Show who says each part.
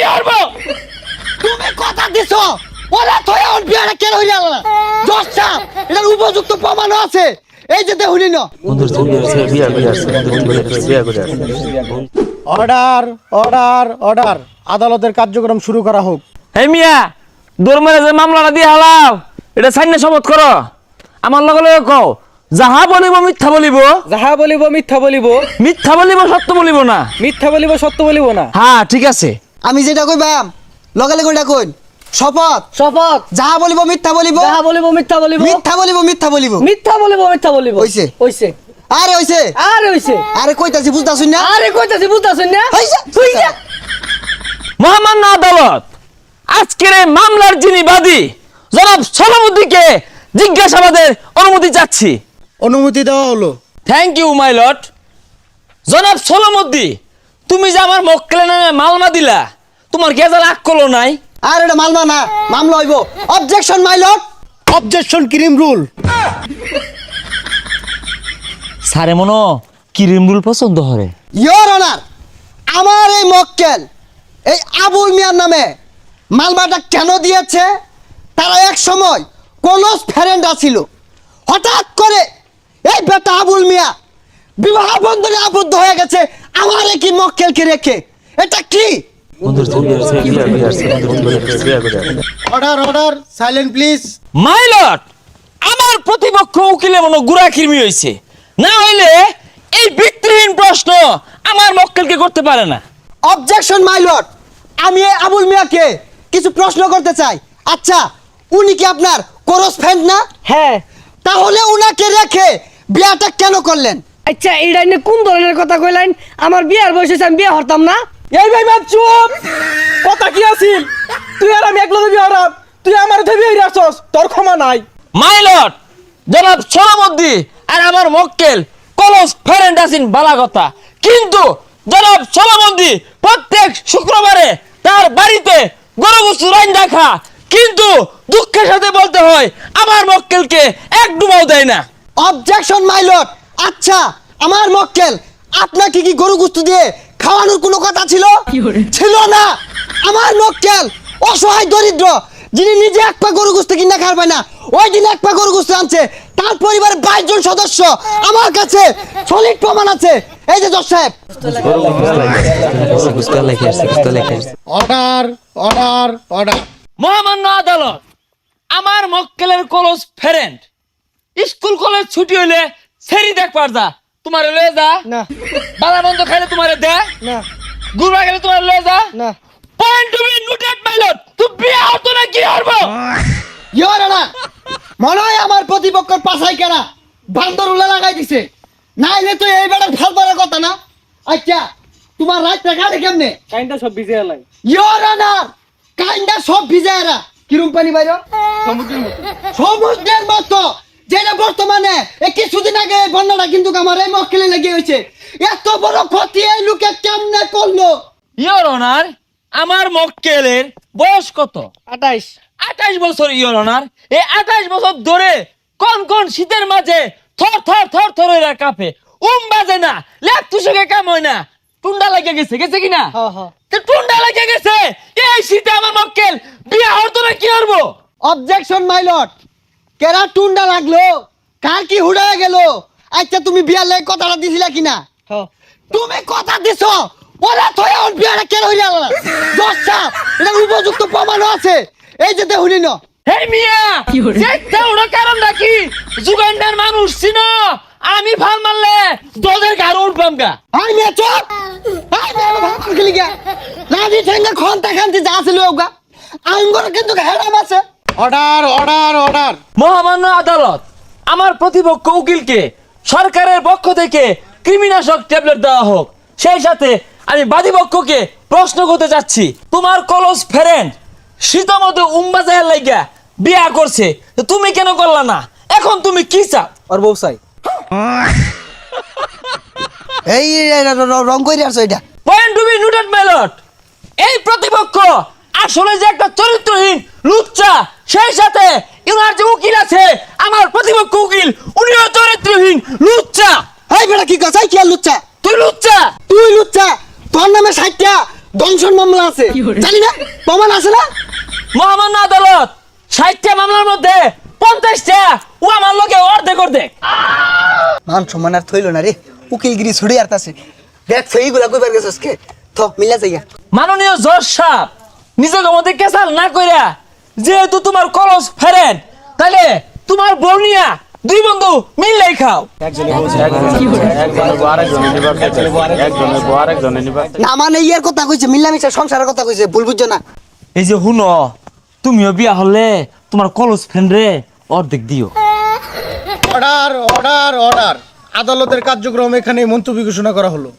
Speaker 1: কি করবো?
Speaker 2: তুমি কথা দিছো ওরা থয়ে ওর বিয়াটা কেন হইল না জশা এটার উপযুক্ত প্রমাণ আছে এই যে দেহুনি না
Speaker 3: অর্ডার অর্ডার অর্ডার আদালতের কার্যক্রম শুরু করা হোক।
Speaker 1: হে মিয়া দৌড় যে মামলাটা দিয়ে হালাও এটা সাইনে শপথ করো আমার লগে লগে কও যাহা বলিব মিথ্যা বলিব
Speaker 3: যাহা বলিব মিথ্যা বলিব
Speaker 1: মিথ্যা বলিব সত্য বলিব না
Speaker 3: মিথ্যা বলিব সত্য বলিব না।
Speaker 1: হ্যাঁ ঠিক আছে
Speaker 2: আমি যেটা কইবাম লগে লগে ওটা কইন শপথ
Speaker 3: শপথ
Speaker 2: যাহা বলিব মিথ্যা বলিব
Speaker 3: যাহা বলিব মিথ্যা বলিব
Speaker 2: মিথ্যা বলিব মিথ্যা বলিব
Speaker 3: মিথ্যা বলিব মিথ্যা বলিব
Speaker 2: হইছে
Speaker 3: হইছে
Speaker 2: আরে হইছে
Speaker 3: আরে হইছে
Speaker 2: আরে কইতাছি বুঝতাছুন না
Speaker 3: আরে কইতাছি বুঝতাছুন না
Speaker 2: হইছে
Speaker 3: হইছে।
Speaker 1: মহামান্য আদালত আজকের এই মামলার যিনি বাদী জনাব সলামুদ্দিনকে জিজ্ঞাসাবাদের অনুমতি চাচ্ছি।
Speaker 3: অনুমতি দেওয়া হলো।
Speaker 1: Thank you my lord. জনাব সলামুদ্দিন তুমি যে আমার মক্কেলের নামে মামলা দিলা তোমার কি রাগ করলো নাই?
Speaker 2: আর এটা মামলা না মামলা হইব objection my lord
Speaker 3: objection cream rule.
Speaker 1: সারে মনো ক্রিম রুল পছন্দ করে।
Speaker 2: ইয়োর অনার আমার এই মক্কেল এই আবুল মিয়ার নামে মালবাটা কেন দিয়েছে তারা এক সময় ক্লোজ ফ্রেন্ড ছিল হঠাৎ করে এই বেটা আবুল মিয়া বিবাহ বন্ধনে আবদ্ধ হয়ে গেছে আমার কি মক্কেলকে রেখে এটা কি
Speaker 3: order order silent please.
Speaker 1: My lord আমার প্রতিপক্ষ উকিলে মনে গুড়া কিরমি হয়েছে না হইলে এই ভিত্তিহীন প্রশ্ন আমার মক্কেলকে করতে পারে না।
Speaker 2: অবজেকশন মাই লর্ড আমি এই আবুল মিয়াকে কিছু প্রশ্ন করতে চাই। আচ্ছা উনি কি আপনার ক্লোজ ফ্রেন্ড না?
Speaker 3: হ্যাঁ।
Speaker 2: তাহলে উনাকে রেখে বিয়াটা কেন করলেন?
Speaker 3: আচ্ছা এইটা নিয়ে কোন ধরনের কথা কইলেন? আমার বিয়ার বয়সে আমি বিয়ে হরতাম না।
Speaker 4: এই ভাই বাপ চুপ কথা কি আছিল তুই আর আমি একলা বিয়ে হরাম তুই আমার ধরে বিয়ে আসছস তোর ক্ষমা নাই।
Speaker 1: মাই লর্ড জনাব সলামুদ্দিন আর আমার মক্কেল ক্লোজ ফ্রেন্ড আছেন বালা কথা কিন্তু জনাব সলামুদ্দিন প্রত্যেক শুক্রবারে তার বাড়িতে গরু গোশত রান্না খা কিন্তু দুঃখের সাথে বলতে হয় আমার মক্কেলকে এক ডুবাও দেয় না।
Speaker 2: অবজেকশন মাই লর্ড আচ্ছা আমার মক্কেল আপনাকে কি গরু গোশত দিয়ে খাওয়ানোর কোনো কথা ছিল? ছিল না। আমার মক্কেল অসহায় দরিদ্র যিনি নিজে এক পা গরু গোশত কিনা খাবে না ওই দিন এক পা গরু গোশত আনছে তার পরিবারের 22 জন সদস্য আমার কাছে সলিড প্রমাণ আছে এই যে জজ সাহেব।
Speaker 3: Order order order.
Speaker 1: মহামান্য আদালত আমার মক্কেলের ক্লোজ ফ্রেন্ড স্কুল কলেজ ছুটি হইলে সেরি দেখ পারদা তোমারে লয়ে যা
Speaker 3: না
Speaker 1: বালা বন্ধ খাইলে তোমারে দে
Speaker 3: না
Speaker 1: গুরবা গেলে তোমারে লয়ে যা
Speaker 3: না।
Speaker 1: Point to be noted my lord তুই বিয়ে হতো না কি করবো?
Speaker 2: ইয়োর অনার মনে হয় আমার প্রতিপক্ষের পাছাই কেনা বান্দর উল্লা লাগাই দিছে নাইলে তো এই বেটার ভাল পারার কথা না। আচ্ছা তোমার রাতটা কাটে কেমনে?
Speaker 4: কাইন্ডা সব ভিজে এলাই
Speaker 2: ইয়োর অনার কাইন্ডা সব ভিজায়রা কিরম পানি বাইরো সমুদ্রের মতো যেটা বর্তমানে এই কিছুদিন আগে এই বন্যাটা কিন্তু আমার এই মক্কেলে লেগে হয়েছে এত বড় ক্ষতি এই লোকে কেমনে করলো?
Speaker 1: ইওর অনার আমার মক্কেলের বয়স কত?
Speaker 3: 28
Speaker 1: 28 বছর ইওর অনার। এই 28 বছর ধরে কোন কোন শীতের মাঝে থর থর থর থর হইরা কাঁপে বাজে না লেপ তুষকে কাম হয় না টুন্ডা লাগে গেছে গেছে কিনা?
Speaker 3: হ্যাঁ হ্যাঁ।
Speaker 1: তো টুন্ডা লাগে গেছে এই শীতে আমার মক্কেল বিয়ে হতো না কি করবো?
Speaker 2: অবজেকশন মাই লর্ড কেরা টুন্ডা লাগলো কার কি হুড়ায় গেল? আচ্ছা তুমি বিয়ার লাগে কথাটা দিছিলা কিনা?
Speaker 3: হ্যাঁ।
Speaker 2: তুমি কথা দিছো ওরা থয়ে ওর বিয়াটা কেন হইল না জজ সাহেব এটার উপযুক্ত প্রমাণ আছে এই যে দেহুনি না।
Speaker 1: হে মিয়া যেটা ওর কারণ নাকি যুগান্ডার মানুষ ছিনো আমি ফাল মারলে দোদের গাড় উঠবাম গা।
Speaker 2: আই মে চুপ আই মে ভাত খেলি গা রাজি ঠেঙ্গা খন্তা খান্তি যা ছিল ওগা আঙ্গর কিন্তু হেরাম আছে।
Speaker 3: Order order order.
Speaker 1: মহামান্য আদালত আমার প্রতিপক্ষ উকিলকে সরকারের পক্ষ থেকে কৃমিনাশক ট্যাবলেট দেওয়া হোক সেই সাথে আমি বাদীপক্ষকে প্রশ্ন করতে চাচ্ছি তোমার ক্লোজ ফ্রেন্ড শীতমতো উম্বাজাহের লাইগা বিয়া করছে তো তুমি কেন করলা না? এখন তুমি কি চাও?
Speaker 4: আর বউ চাই
Speaker 2: এই রং কইরা আছে এটা
Speaker 1: point to be noted my lord এই প্রতিপক্ষ আসলে যে একটা চরিত্রহীন লুচ্চা সেই সাথে ইনার যে উকিল আছে আমার প্রতিপক্ষ উকিল উনিও চরিত্রহীন লুচ্চা।
Speaker 2: এই বেটা কি কথা কি লুচ্চা?
Speaker 1: তুই লুচ্চা
Speaker 2: তুই লুচ্চা তোর নামে 60টা দংশন মামলা আছে জানি না প্রমাণ আছে না
Speaker 1: মহামান্য আদালত 60টা মামলার মধ্যে 50টা ও আমার লোকে অর্ধেক
Speaker 2: মান সম্মান আর থইল না রে উকিলগিরি ছুড়ে আরতাছে দেখ সেইগুলা কইবার গেছস কে থ মিলা যাইয়া
Speaker 1: মাননীয় জজ সাহেব নিজেকে মধ্যে কেসাল না কইরা যেহেতু তোমার কলস ফেরেন তাহলে তোমার বর্ণিয়া দুই বন্ধু মিললেই খাও
Speaker 2: না মানে ইয়ার কথা কইছে মিলামিশা সংসারের কথা কইছে ভুল বুঝছো না
Speaker 1: এই যে হুনো তুমিও বিয়া হলে তোমার কলস ফ্রেন্ড রে অর্ধেক দিও
Speaker 5: অর্ডার অর্ডার অর্ডার আদালতের কার্যক্রম এখানে মুলতবি ঘোষণা করা হলো